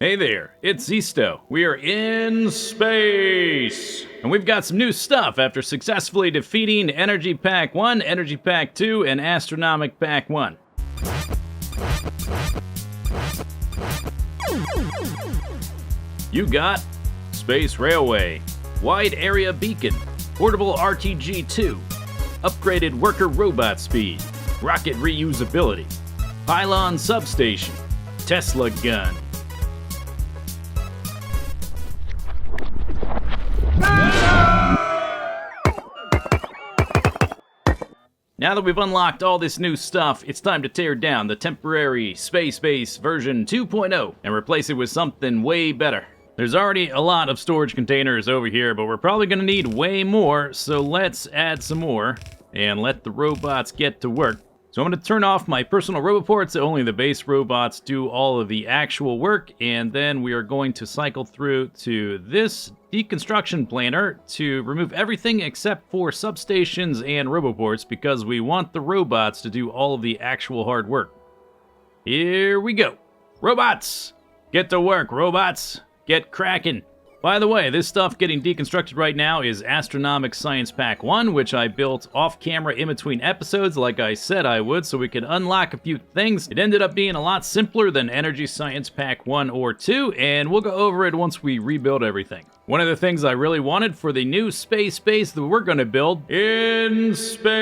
Hey there, it's Zisteau. We are in space! And we've got some new stuff after successfully defeating Energy Pack 1, Energy Pack 2, and Astronomic Pack 1. You got Space Railway, Wide Area Beacon, Portable RTG-2, Upgraded Worker Robot Speed, Rocket Reusability, Pylon Substation, Tesla Gun. Now that we've unlocked all this new stuff, it's time to tear down the temporary space base version 2.0 and replace it with something way better. There's already a lot of storage containers over here, but we're probably going to need way more, so let's add some more and let the robots get to work. So I'm going to turn off my personal roboports so only the base robots do all of the actual work, and then we are going to cycle through to this deconstruction planner to remove everything except for substations and roboports because we want the robots to do all of the actual hard work. Here we go. Robots! Get to work, robots! Get cracking! By the way, this stuff getting deconstructed right now is Astronomic Science Pack 1, which I built off-camera in between episodes like I said I would, so we could unlock a few things. It ended up being a lot simpler than Energy Science Pack 1 or 2, and we'll go over it once we rebuild everything. One of the things I really wanted for the new space base that we're going to build in space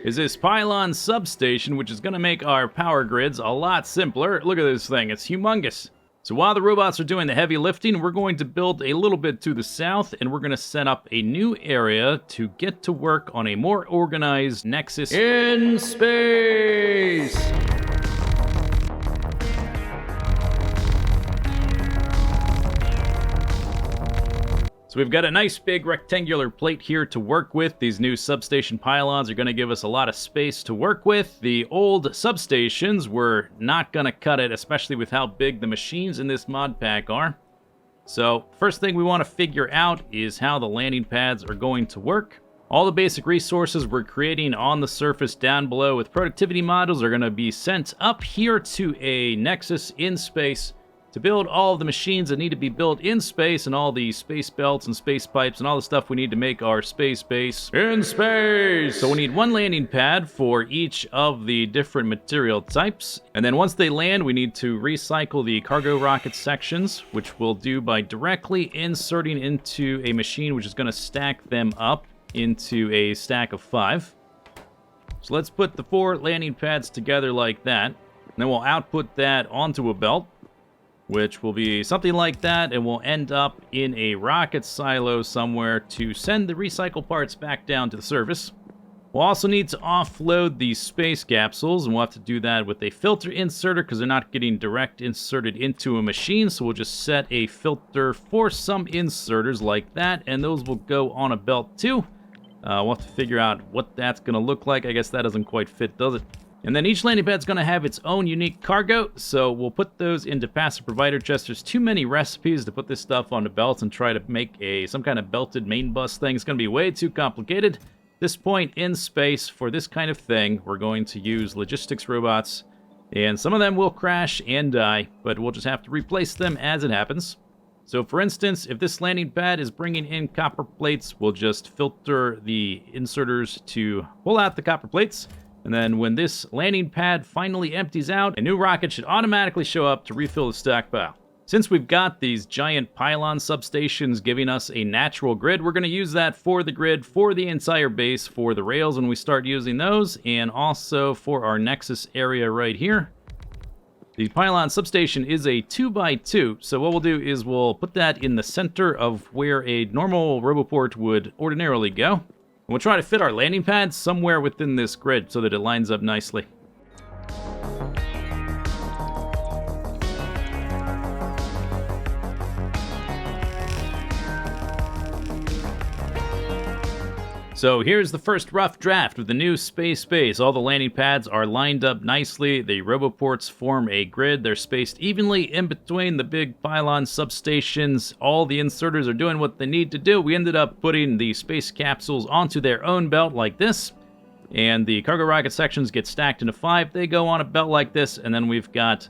is this pylon substation, which is going to make our power grids a lot simpler. Look at this thing, it's humongous. So while the robots are doing the heavy lifting, we're going to build a little bit to the south, and we're going to set up a new area to get to work on a more organized nexus in space. So we've got a nice big rectangular plate here to work with. These new substation pylons are going to give us a lot of space to work with. The old substations were not going to cut it, especially with how big the machines in this mod pack are. So first thing we want to figure out is how the landing pads are going to work. All the basic resources we're creating on the surface down below with productivity modules are going to be sent up here to a nexus in space to build all of the machines that need to be built in space and all the space belts and space pipes and all the stuff we need to make our space base in space. So we need one landing pad for each of the different material types. And then once they land, we need to recycle the cargo rocket sections, which we'll do by directly inserting into a machine, which is going to stack them up into a stack of 5. So let's put the 4 landing pads together like that. And then we'll output that onto a belt, which will be something like that, and will end up in a rocket silo somewhere to send the recycle parts back down to the surface. We'll also need to offload these space capsules, and we'll have to do that with a filter inserter because they're not getting direct inserted into a machine, so we'll just set a filter for some inserters like that, and those will go on a belt too. We'll have to figure out what that's going to look like. I guess that doesn't quite fit, does it? And then each landing pad's going to have its own unique cargo, so we'll put those into passive provider chests. There's too many recipes to put this stuff on the belts and try to make some kind of belted main bus thing. It's going to be way too complicated. At this point in space, for this kind of thing, we're going to use logistics robots, and some of them will crash and die, but we'll just have to replace them as it happens. So for instance, if this landing pad is bringing in copper plates, we'll just filter the inserters to pull out the copper plates. And then when this landing pad finally empties out, a new rocket should automatically show up to refill the stockpile. Since we've got these giant pylon substations giving us a natural grid, we're going to use that for the grid for the entire base, for the rails when we start using those, and also for our nexus area right here. The pylon substation is a 2x2, so what we'll do is we'll put that in the center of where a normal roboport would ordinarily go. And we'll try to fit our landing pads somewhere within this grid so that it lines up nicely. So here's the first rough draft of the new space base. All the landing pads are lined up nicely. The roboports form a grid. They're spaced evenly in between the big pylon substations. All the inserters are doing what they need to do. We ended up putting the space capsules onto their own belt like this. And the cargo rocket sections get stacked into 5. They go on a belt like this. And then we've got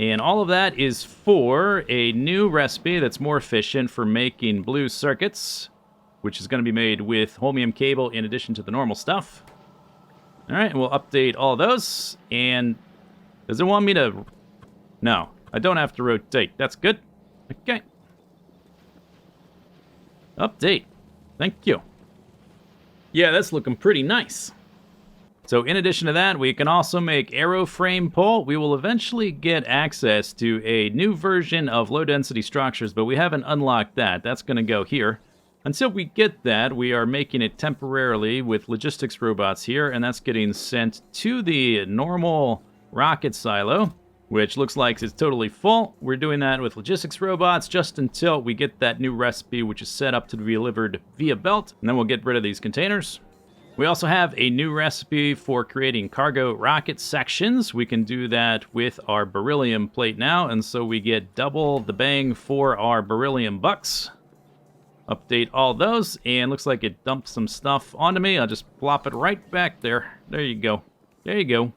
And all of that is for a new recipe that's more efficient for making blue circuits, which is going to be made with holmium cable in addition to the normal stuff. All right, we'll update all those. And does it want me to... No, I don't have to rotate. That's good. Okay. Update. Thank you. Yeah, that's looking pretty nice. So in addition to that, we can also make aeroframe pole. We will eventually get access to a new version of low-density structures, but we haven't unlocked that. That's going to go here. Until we get that, we are making it temporarily with logistics robots here, and that's getting sent to the normal rocket silo, which looks like it's totally full. We're doing that with logistics robots just until we get that new recipe, which is set up to be delivered via belt, and then we'll get rid of these containers. We also have a new recipe for creating cargo rocket sections. We can do that with our beryllium plate now, and so we get double the bang for our beryllium bucks. Update all those, and looks like it dumped some stuff onto me. I'll just plop it right back there. There you go. There you go.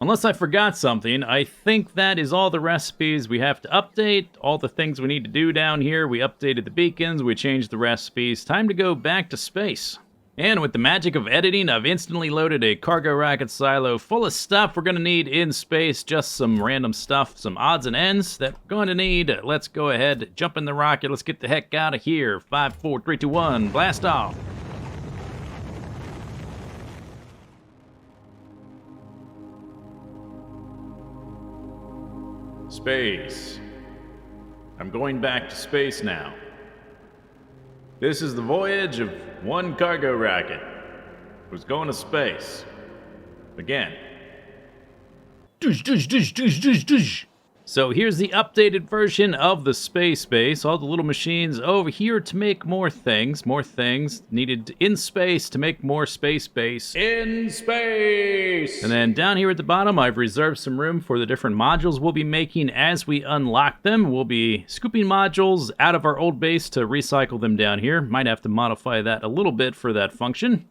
Unless I forgot something, I think that is all the recipes we have to update, all the things we need to do down here. We updated the beacons, we changed the recipes. Time to go back to space. And with the magic of editing, I've instantly loaded a cargo rocket silo full of stuff we're going to need in space. Just some random stuff, some odds and ends that we're going to need. Let's go ahead, jump in the rocket, let's get the heck out of here. 5, 4, 3, 2, 1, blast off. Space. I'm going back to space now. This is the voyage of one cargo rocket. Who's going to space. Again. So here's the updated version of the space base. All the little machines over here to make more things needed in space to make more space base. In space! And then down here at the bottom, I've reserved some room for the different modules we'll be making as we unlock them. We'll be scooping modules out of our old base to recycle them down here. Might have to modify that a little bit for that function.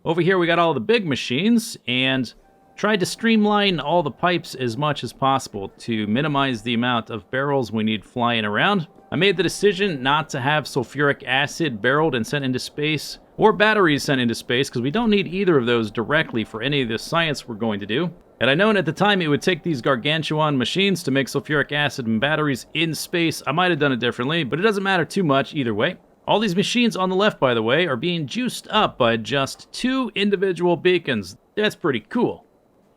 Over here we got all the big machines, and tried to streamline all the pipes as much as possible to minimize the amount of barrels we need flying around. I made the decision not to have sulfuric acid barreled and sent into space, or batteries sent into space, because we don't need either of those directly for any of the science we're going to do. Had I known at the time it would take these gargantuan machines to make sulfuric acid and batteries in space, I might have done it differently, but it doesn't matter too much either way. All these machines on the left, by the way, are being juiced up by just 2 individual beacons. That's pretty cool.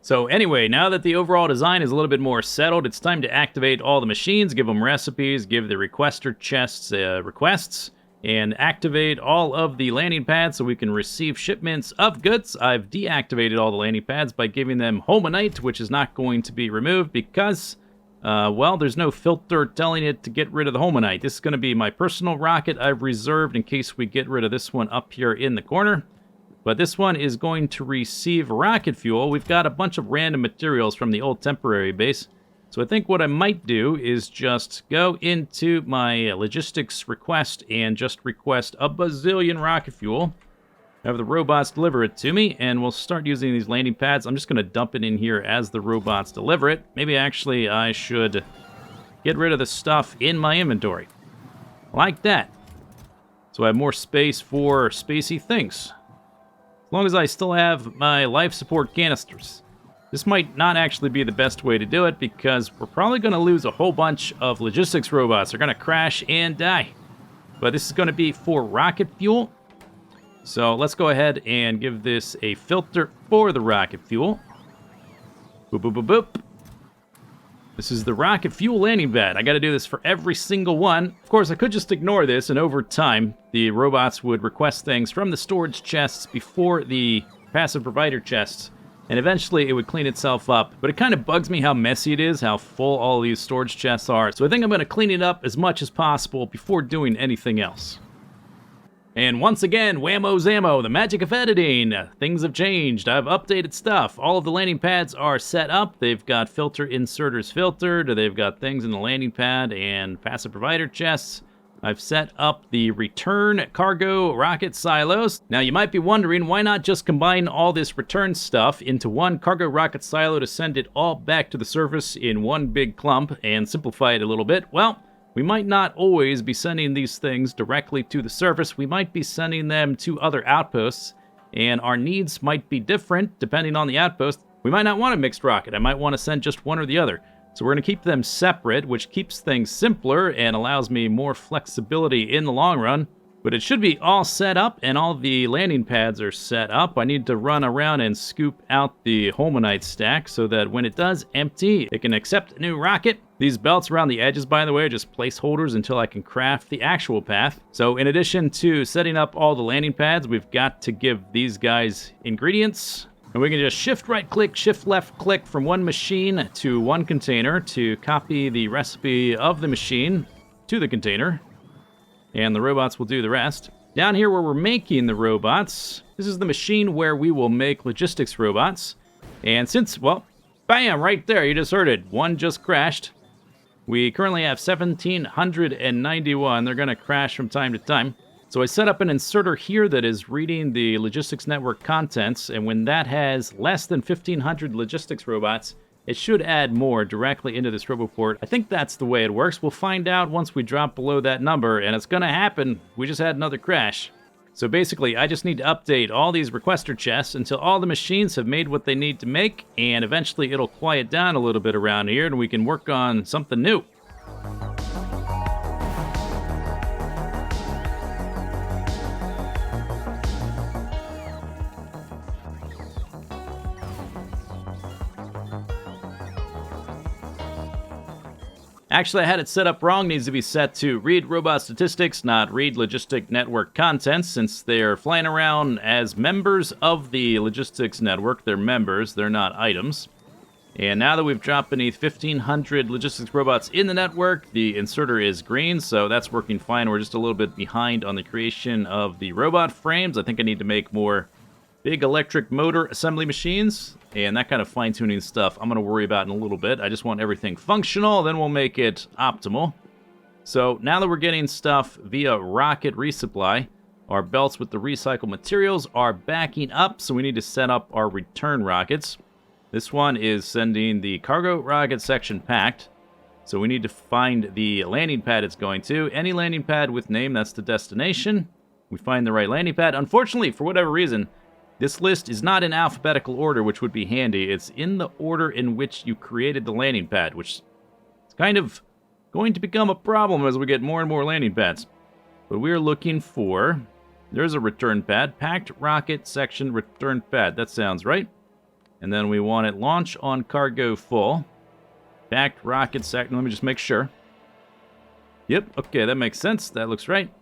So anyway, now that the overall design is a little bit more settled, it's time to activate all the machines, give them recipes, give the requester chests requests, and activate all of the landing pads so we can receive shipments of goods. I've deactivated all the landing pads by giving them homonite, which is not going to be removed because, well, there's no filter telling it to get rid of the homonite. This is going to be my personal rocket I've reserved in case we get rid of this one up here in the corner. But this one is going to receive rocket fuel. We've got a bunch of random materials from the old temporary base. So I think what I might do is just go into my logistics request and just request a bazillion rocket fuel. Have the robots deliver it to me, and we'll start using these landing pads. I'm just going to dump it in here as the robots deliver it. Maybe actually I should get rid of the stuff in my inventory. Like that. So I have more space for spacey things. As long as I still have my life support canisters. This might not actually be the best way to do it because we're probably going to lose a whole bunch of logistics robots. They're going to crash and die. But this is going to be for rocket fuel. So let's go ahead and give this a filter for the rocket fuel. Boop, boop, boop, boop. This is the rocket fuel landing pad. I got to do this for every single one. Of course, I could just ignore this, and over time, the robots would request things from the storage chests before the passive provider chests, and eventually it would clean itself up. But it kind of bugs me how messy it is, how full all these storage chests are. So I think I'm going to clean it up as much as possible before doing anything else. And once again, whammo zammo, the magic of editing. Things have changed. I've updated stuff. All of the landing pads are set up. They've got filter inserters filtered. They've got things in the landing pad and passive provider chests. I've set up the return cargo rocket silos. Now you might be wondering, why not just combine all this return stuff into one cargo rocket silo to send it all back to the surface in one big clump and simplify it a little bit? Well, we might not always be sending these things directly to the surface. We might be sending them to other outposts, and our needs might be different depending on the outpost. We might not want a mixed rocket. I might want to send just one or the other. So we're going to keep them separate, which keeps things simpler and allows me more flexibility in the long run. But it should be all set up, and all the landing pads are set up. I need to run around and scoop out the Holmanite stack so that when it does empty, it can accept a new rocket. These belts around the edges, by the way, are just placeholders until I can craft the actual path. So in addition to setting up all the landing pads, we've got to give these guys ingredients. And we can just shift right click, shift left click from one machine to one container to copy the recipe of the machine to the container. And the robots will do the rest. Down here where we're making the robots, this is the machine where we will make logistics robots. And since, well, bam, right there, you just heard it. One just crashed. We currently have 1,791. They're going to crash from time to time. So I set up an inserter here that is reading the logistics network contents, and when that has less than 1,500 logistics robots, it should add more directly into this roboport. I think that's the way it works. We'll find out once we drop below that number, and it's going to happen. We just had another crash. So basically, I just need to update all these requester chests until all the machines have made what they need to make, and eventually it'll quiet down a little bit around here, and we can work on something new. Actually, I had it set up wrong. It needs to be set to read robot statistics, not read logistic network contents, since they're flying around as members of the logistics network. They're members, they're not items. And now that we've dropped beneath 1,500 logistics robots in the network, the inserter is green, so that's working fine. We're just a little bit behind on the creation of the robot frames. I think I need to make more big electric motor assembly machines, and that kind of fine-tuning stuff I'm going to worry about in a little bit. I just want everything functional, then we'll make it optimal. So now that we're getting stuff via rocket resupply, our belts with the recycled materials are backing up, so we need to set up our return rockets. This one is sending the cargo rocket section packed, so we need to find the landing pad it's going to. Any landing pad with name, that's the destination. We find the right landing pad. Unfortunately, for whatever reason, this list is not in alphabetical order, which would be handy. It's in the order in which you created the landing pad, which is kind of going to become a problem as we get more and more landing pads. But we're looking for, there's a return pad, packed rocket section return pad. That sounds right. And then we want it launch on cargo full. Packed rocket section, let me just make sure. Yep, okay, that makes sense. That looks right.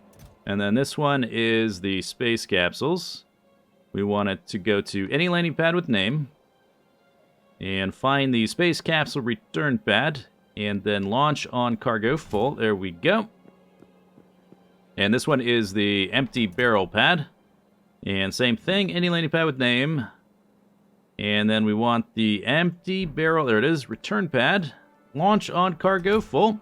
And then this one is the space capsules. We want it to go to any landing pad with name, and find the space capsule return pad, and then launch on cargo full. There we go. And this one is the empty barrel pad. And same thing, any landing pad with name. And then we want the empty barrel, there it is, return pad. Launch on cargo full.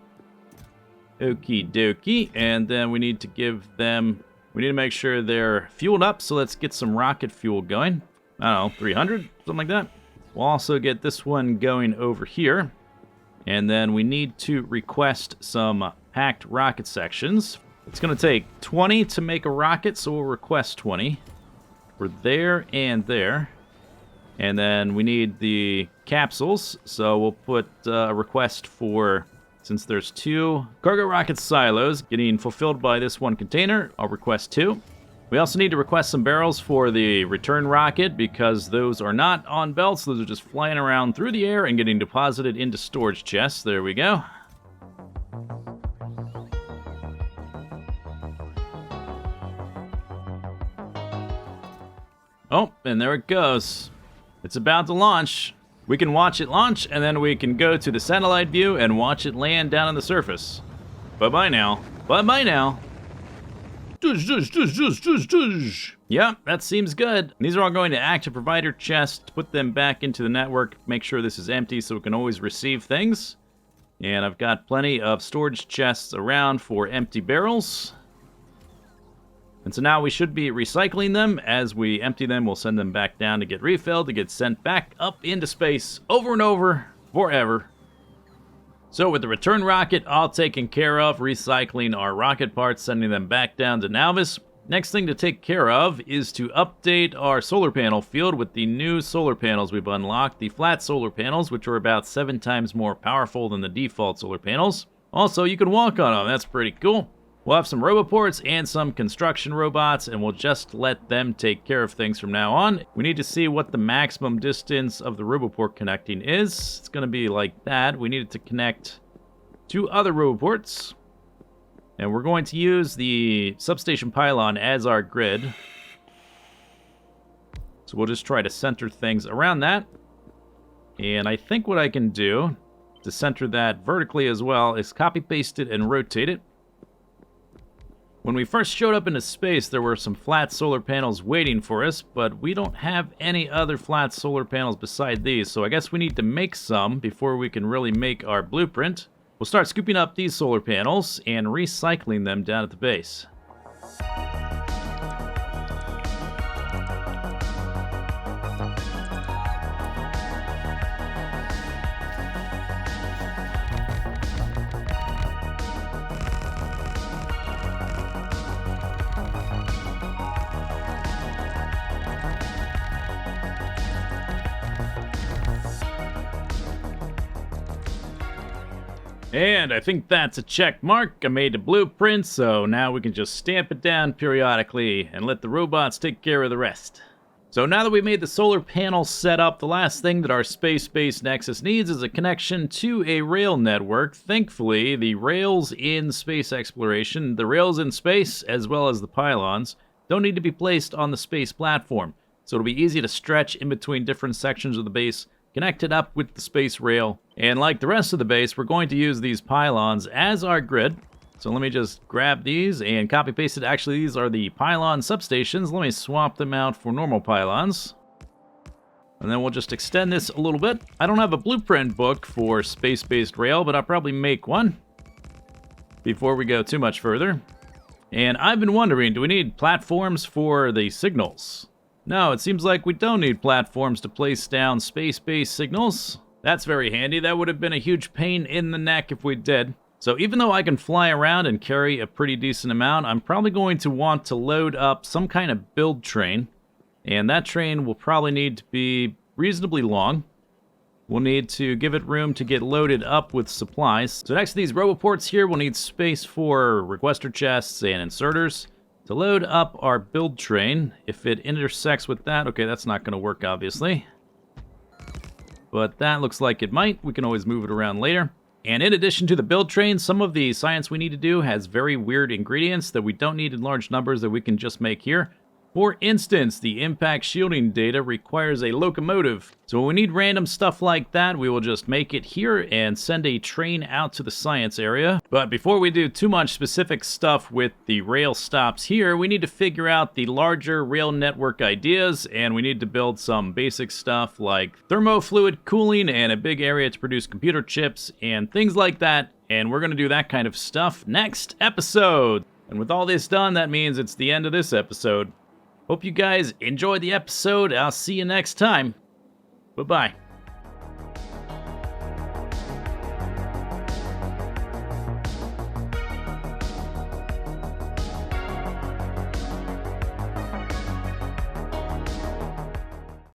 Okie dokie. And then we need to give them... We need to make sure they're fueled up, so let's get some rocket fuel going. I don't know, 300? Something like that. We'll also get this one going over here. And then we need to request some packed rocket sections. It's going to take 20 to make a rocket, so we'll request 20. For there and there. And then we need the capsules, so we'll put a request for... Since there's 2 cargo rocket silos getting fulfilled by this one container, I'll request 2. We also need to request some barrels for the return rocket because those are not on belts. Those are just flying around through the air and getting deposited into storage chests. There we go. Oh, and there it goes. It's about to launch. We can watch it launch, and then we can go to the satellite view and watch it land down on the surface. Bye-bye now. Bye-bye now. Yeah, that seems good. These are all going to active provider chests to put them back into the network. Make sure this is empty so we can always receive things. And I've got plenty of storage chests around for empty barrels. And so now we should be recycling them. As we empty them, we'll send them back down to get refilled, to get sent back up into space over and over, forever. So with the return rocket all taken care of, recycling our rocket parts, sending them back down to Nauvis, next thing to take care of is to update our solar panel field with the new solar panels we've unlocked, the flat solar panels, which are about 7 times more powerful than the default solar panels. Also, you can walk on them, that's pretty cool. We'll have some roboports and some construction robots, and we'll just let them take care of things from now on. We need to see what the maximum distance of the roboport connecting is. It's going to be like that. We need it to connect 2 other roboports. And we're going to use the substation pylon as our grid. So we'll just try to center things around that. And I think what I can do to center that vertically as well is copy-paste it and rotate it. When we first showed up into space, there were some flat solar panels waiting for us, but we don't have any other flat solar panels beside these, so I guess we need to make some before we can really make our blueprint. We'll start scooping up these solar panels and recycling them down at the base. And I think that's a check mark. I made a blueprint, so now we can just stamp it down periodically and let the robots take care of the rest. So now that we've made the solar panel set up, the last thing that our space-based Nexus needs is a connection to a rail network. Thankfully, the rails in space exploration, the rails in space, as well as the pylons, don't need to be placed on the space platform. So it'll be easy to stretch in between different sections of the base, connect it up with the space rail. And like the rest of the base, we're going to use these pylons as our grid. So let me just grab these and copy paste it. Actually, these are the pylon substations. Let me swap them out for normal pylons. And then we'll just extend this a little bit. I don't have a blueprint book for space-based rail, but I'll probably make one before we go too much further. And I've been wondering, do we need platforms for the signals? No, it seems like we don't need platforms to place down space-based signals. That's very handy. That would have been a huge pain in the neck if we did. So even though I can fly around and carry a pretty decent amount, I'm probably going to want to load up some kind of build train. And that train will probably need to be reasonably long. We'll need to give it room to get loaded up with supplies. So next to these roboports here, we'll need space for requester chests and inserters. To load up our build train, if it intersects with that, okay, that's not going to work, obviously. But that looks like it might. We can always move it around later. And in addition to the build train, some of the science we need to do has very weird ingredients that we don't need in large numbers that we can just make here. For instance, the impact shielding data requires a locomotive. So when we need random stuff like that, we will just make it here and send a train out to the science area. But before we do too much specific stuff with the rail stops here, we need to figure out the larger rail network ideas, and we need to build some basic stuff like thermofluid cooling and a big area to produce computer chips and things like that. And we're going to do that kind of stuff next episode. And with all this done, that means it's the end of this episode. Hope you guys enjoyed the episode. I'll see you next time. Bye-bye.